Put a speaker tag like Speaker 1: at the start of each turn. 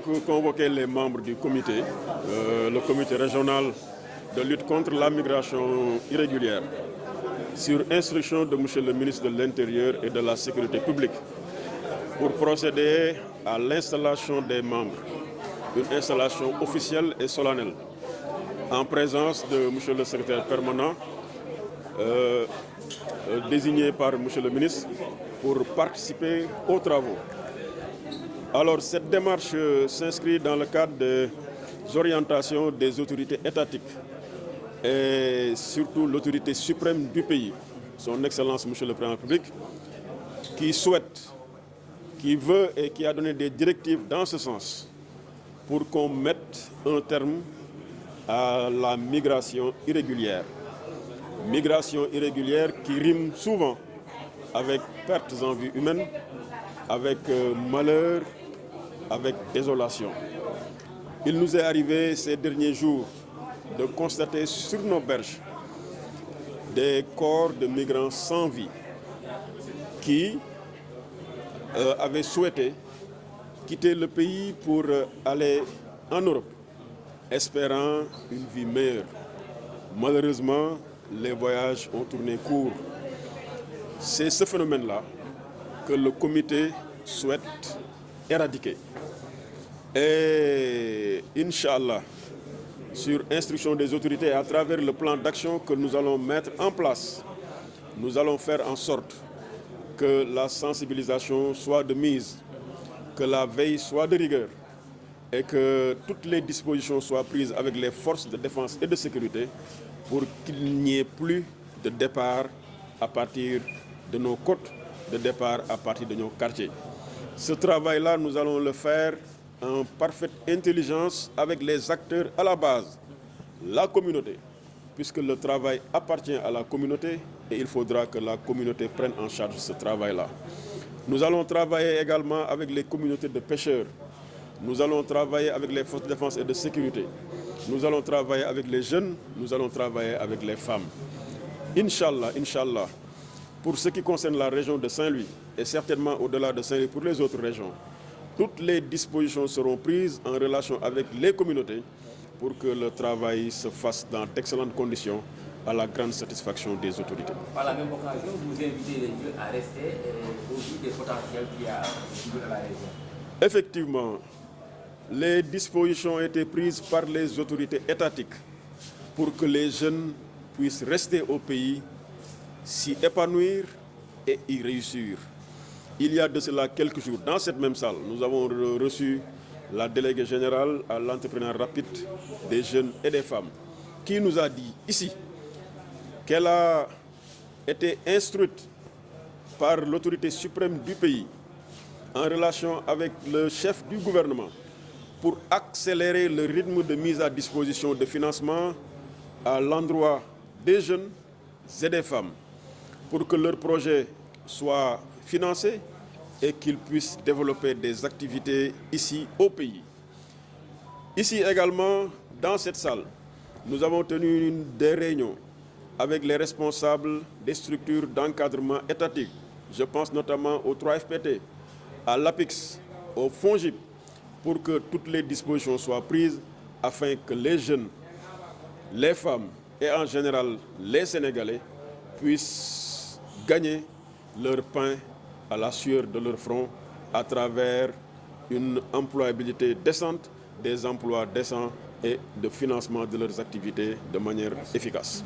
Speaker 1: Convoquer les membres du comité, le comité régional de lutte contre la migration irrégulière, sur instruction de M. le ministre de l'Intérieur et de la Sécurité publique, pour procéder à l'installation des membres, une installation officielle et solennelle, en présence de M. le secrétaire permanent, désigné par M. le ministre, pour participer aux travaux. Alors, cette démarche s'inscrit dans le cadre des orientations des autorités étatiques et surtout l'autorité suprême du pays, son Excellence Monsieur le Président de la République, qui souhaite, qui veut et qui a donné des directives dans ce sens pour qu'on mette un terme à la migration irrégulière. Migration irrégulière qui rime souvent avec pertes en vie humaine, avec malheur, avec désolation. Il nous est arrivé ces derniers jours de constater sur nos berges des corps de migrants sans vie qui avaient souhaité quitter le pays pour aller en Europe, espérant une vie meilleure. Malheureusement, les voyages ont tourné court. C'est ce phénomène-là que le comité souhaite éradiquer. Et Inch'Allah, sur instruction des autorités et à travers le plan d'action que nous allons mettre en place, nous allons faire en sorte que la sensibilisation soit de mise, que la veille soit de rigueur et que toutes les dispositions soient prises avec les forces de défense et de sécurité pour qu'il n'y ait plus de départ à partir de nos côtes, de départ à partir de nos quartiers. Ce travail-là, nous allons le faire en parfaite intelligence avec les acteurs à la base, la communauté, puisque le travail appartient à la communauté et il faudra que la communauté prenne en charge ce travail-là. Nous allons travailler également avec les communautés de pêcheurs, nous allons travailler avec les forces de défense et de sécurité, nous allons travailler avec les jeunes, nous allons travailler avec les femmes. Inch'Allah, Inch'Allah, pour ce qui concerne la région de Saint-Louis et certainement au-delà de Saint-Louis pour les autres régions, toutes les dispositions seront prises en relation avec les communautés pour que le travail se fasse dans d'excellentes conditions à la grande satisfaction des autorités.
Speaker 2: Par la même occasion, vous invitez les lieux à rester au vu des potentiels qu'il y a au niveau de la région.
Speaker 1: Effectivement, les dispositions ont été prises par les autorités étatiques pour que les jeunes puissent rester au pays, s'y épanouir et y réussir. Il y a de cela quelques jours, dans cette même salle, nous avons reçu la déléguée générale à l'entrepreneuriat rapide des jeunes et des femmes, qui nous a dit ici qu'elle a été instruite par l'autorité suprême du pays en relation avec le chef du gouvernement pour accélérer le rythme de mise à disposition de financement à l'endroit des jeunes et des femmes, pour que leur projet soit financés et qu'ils puissent développer des activités ici au pays. Ici également, dans cette salle, nous avons tenu des réunions avec les responsables des structures d'encadrement étatique. Je pense notamment au 3FPT, à l'APIX, au FONGIP, pour que toutes les dispositions soient prises afin que les jeunes, les femmes et en général les Sénégalais puissent gagner leur pain à la sueur de leur front à travers une employabilité décente, des emplois décents et de financement de leurs activités de manière efficace.